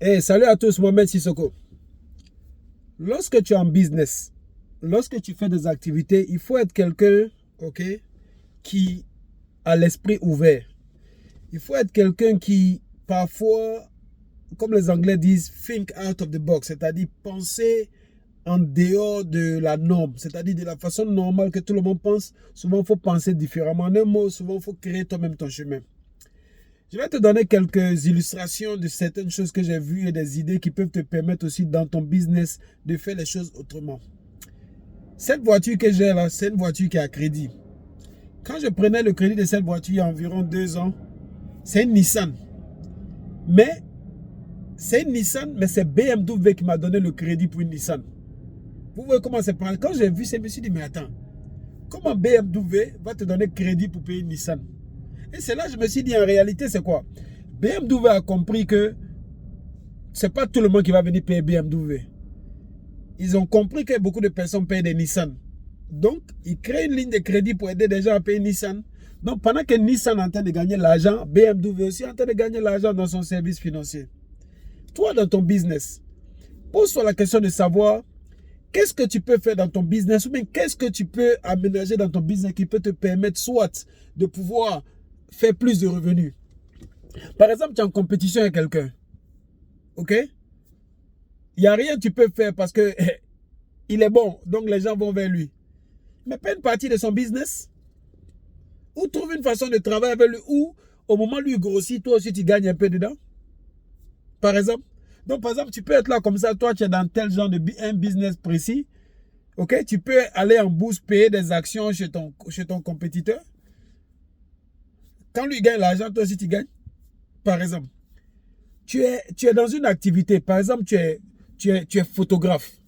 Hey, salut à tous, Mohamed Sissoko. Lorsque tu es en business, lorsque tu fais des activités, il faut être quelqu'un, ok, qui a l'esprit ouvert. Il faut être quelqu'un qui, parfois, comme les Anglais disent, think out of the box, c'est-à-dire penser en dehors de la norme, c'est-à-dire de la façon normale que tout le monde pense. Souvent, il faut penser différemment. En un mot, souvent, il faut créer toi-même ton chemin. Je vais te donner quelques illustrations de certaines choses que j'ai vues et des idées qui peuvent te permettre aussi dans ton business de faire les choses autrement. Cette voiture que j'ai là, c'est une voiture qui a crédit. Quand je prenais le crédit de cette voiture il y a environ 2 ans, c'est une Nissan. Mais c'est une Nissan, mais c'est BMW qui m'a donné le crédit pour une Nissan. Vous voyez comment c'est pareil. Quand j'ai vu ça, je me suis dit, mais attends, comment BMW va te donner crédit pour payer une Nissan? Et c'est là que je me suis dit, en réalité, c'est quoi? BMW a compris que c'est pas tout le monde qui va venir payer BMW. Ils ont compris que beaucoup de personnes payent des Nissan. Donc, ils créent une ligne de crédit pour aider des gens à payer Nissan. Donc, pendant que Nissan est en train de gagner l'argent, BMW aussi est en train de gagner l'argent dans son service financier. Toi, dans ton business, pose-toi la question de savoir qu'est-ce que tu peux faire dans ton business ou bien qu'est-ce que tu peux aménager dans ton business qui peut te permettre soit de pouvoir faire plus de revenus. Par exemple, tu es en compétition avec quelqu'un. OK? Il n'y a rien que tu peux faire parce que il est bon, donc les gens vont vers lui. Mais pas une partie de son business. Ou trouve une façon de travailler avec lui où, au moment où lui grossit, toi aussi tu gagnes un peu dedans. Par exemple. Donc, par exemple, tu peux être là comme ça, toi tu es dans tel genre de un business précis. OK? Tu peux aller en bourse, payer des actions chez ton compétiteur. Quand lui gagne l'argent, toi aussi tu gagnes. Par exemple. Tu es dans une activité. Par exemple, tu es photographe.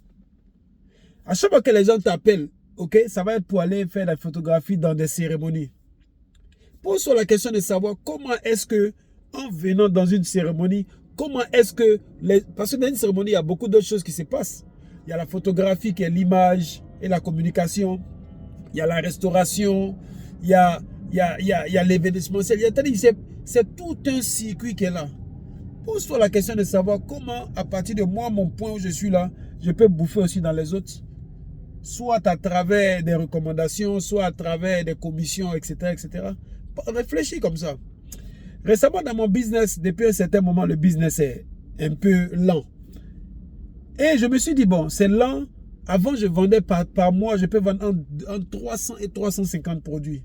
À chaque fois que les gens t'appellent, ok, ça va être pour aller faire la photographie dans des cérémonies. Pose-toi la question de savoir comment est-ce que, en venant dans une cérémonie, comment est-ce que, parce que dans une cérémonie, il y a beaucoup d'autres choses qui se passent. Il y a la photographie qui est l'image et la communication. Il y a la restauration. Il y a l'événementiel. C'est tout un circuit qui est là. Pose-toi la question de savoir comment, à partir de moi, mon point où je suis là, je peux bouffer aussi dans les autres. Soit à travers des recommandations, soit à travers des commissions, etc., etc. Réfléchis comme ça. Récemment, dans mon business, depuis un certain moment, le business est un peu lent. Et je me suis dit, bon, c'est lent. Avant, je vendais par mois, je peux vendre entre 300 et 350 produits.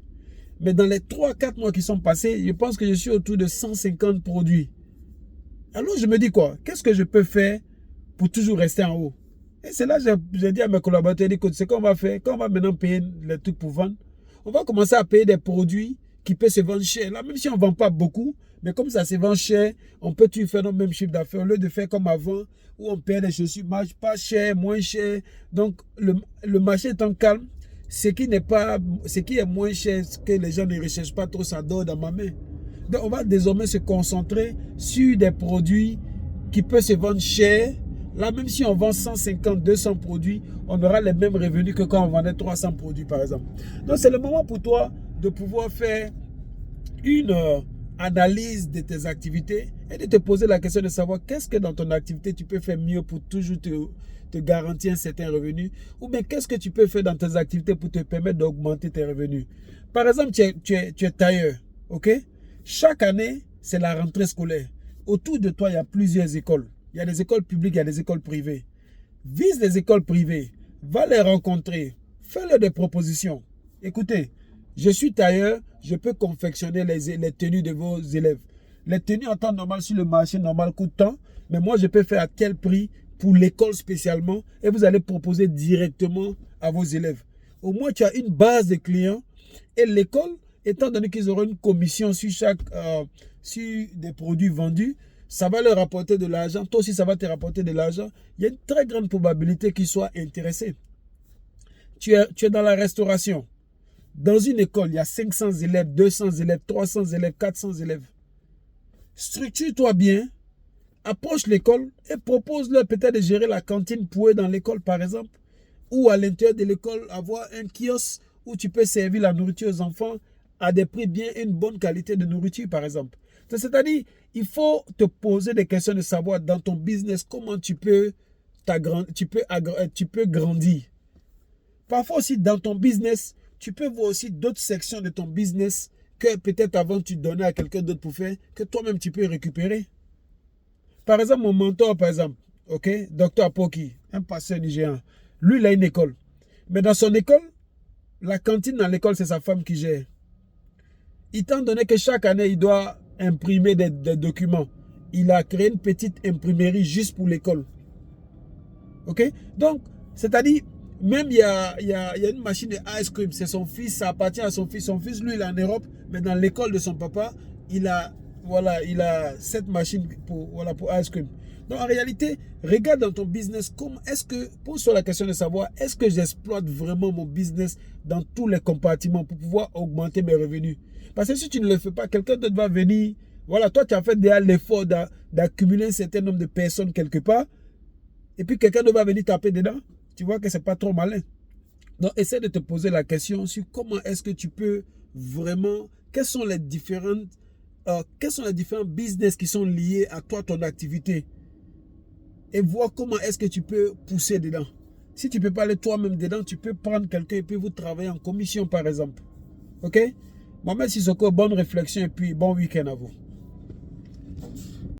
Mais dans les 3-4 mois qui sont passés, je pense que je suis autour de 150 produits. Alors, je me dis quoi? Qu'est-ce que je peux faire pour toujours rester en haut? Et c'est là que j'ai dit à mes collaborateurs, écoute, c'est qu'on va faire, quand on va maintenant payer les trucs pour vendre, on va commencer à payer des produits qui peuvent se vendre cher. Là, même si on ne vend pas beaucoup, mais comme ça se vend cher, on peut toujours faire notre même chiffre d'affaires. Au lieu de faire comme avant, où on paye des chaussures pas cher, moins cher. Donc, le marché étant calme, ce qui est moins cher, ce que les gens ne recherchent pas trop, ça dort dans ma main. Donc, on va désormais se concentrer sur des produits qui peuvent se vendre cher. Là, même si on vend 150, 200 produits, on aura les mêmes revenus que quand on vendait 300 produits, par exemple. Donc, c'est le moment pour toi de pouvoir faire une analyse de tes activités et de te poser la question de savoir qu'est-ce que dans ton activité tu peux faire mieux pour toujours te garantir un certain revenu, ou bien qu'est-ce que tu peux faire dans tes activités pour te permettre d'augmenter tes revenus. Par exemple, tu es tailleur, ok? Chaque année, c'est la rentrée scolaire. Autour de toi, il y a plusieurs écoles. Il y a des écoles publiques, il y a des écoles privées. Vise les écoles privées, va les rencontrer, fais-leur des propositions. Écoutez, je suis tailleur, je peux confectionner les tenues de vos élèves. Les tenues en temps normal sur le marché normal coûtent tant, mais moi je peux faire à quel prix pour l'école spécialement et vous allez proposer directement à vos élèves. Au moins tu as une base de clients et l'école, étant donné qu'ils auront une commission sur sur des produits vendus, ça va leur rapporter de l'argent. Toi aussi, ça va te rapporter de l'argent. Il y a une très grande probabilité qu'ils soient intéressés. Tu es dans la restauration. Dans une école, il y a 500 élèves, 200 élèves, 300 élèves, 400 élèves. Structure-toi bien, approche l'école et propose-leur peut-être de gérer la cantine pour eux dans l'école, par exemple. Ou à l'intérieur de l'école, avoir un kiosque où tu peux servir la nourriture aux enfants à des prix bien, une bonne qualité de nourriture, par exemple. C'est-à-dire, il faut te poser des questions de savoir dans ton business comment tu peux grandir. Parfois aussi dans ton business, tu peux voir aussi d'autres sections de ton business que peut-être avant tu donnais à quelqu'un d'autre pour faire, que toi-même tu peux récupérer. Par exemple, mon mentor, par exemple, ok, Dr. Apoki, un pasteur nigérian, lui, il a une école. Mais dans son école, la cantine dans l'école, c'est sa femme qui gère. Étant donné que chaque année, il doit imprimer des documents, il a créé une petite imprimerie juste pour l'école. Ok? Donc, c'est-à-dire, même il y a une machine de ice cream, c'est son fils, ça appartient à son fils. Son fils, lui, il est en Europe, mais dans l'école de son papa, il a cette machine pour ice cream. Donc, en réalité, regarde dans ton business, pose-toi la question de savoir, est-ce que j'exploite vraiment mon business dans tous les compartiments pour pouvoir augmenter mes revenus? Parce que si tu ne le fais pas, quelqu'un d'autre va venir. Voilà, toi, tu as fait déjà l'effort d'accumuler un certain nombre de personnes quelque part. Et puis, quelqu'un d'autre va venir taper dedans. Tu vois que ce n'est pas trop malin. Donc, essaie de te poser la question sur comment est-ce que tu peux vraiment... Quels sont les différents business qui sont liés à toi, ton activité. Et voir comment est-ce que tu peux pousser dedans. Si tu ne peux pas aller toi-même dedans, tu peux prendre quelqu'un et puis vous travailler en commission, par exemple. OK? Mohamed Sissoko, bonne réflexion et puis bon week-end à vous.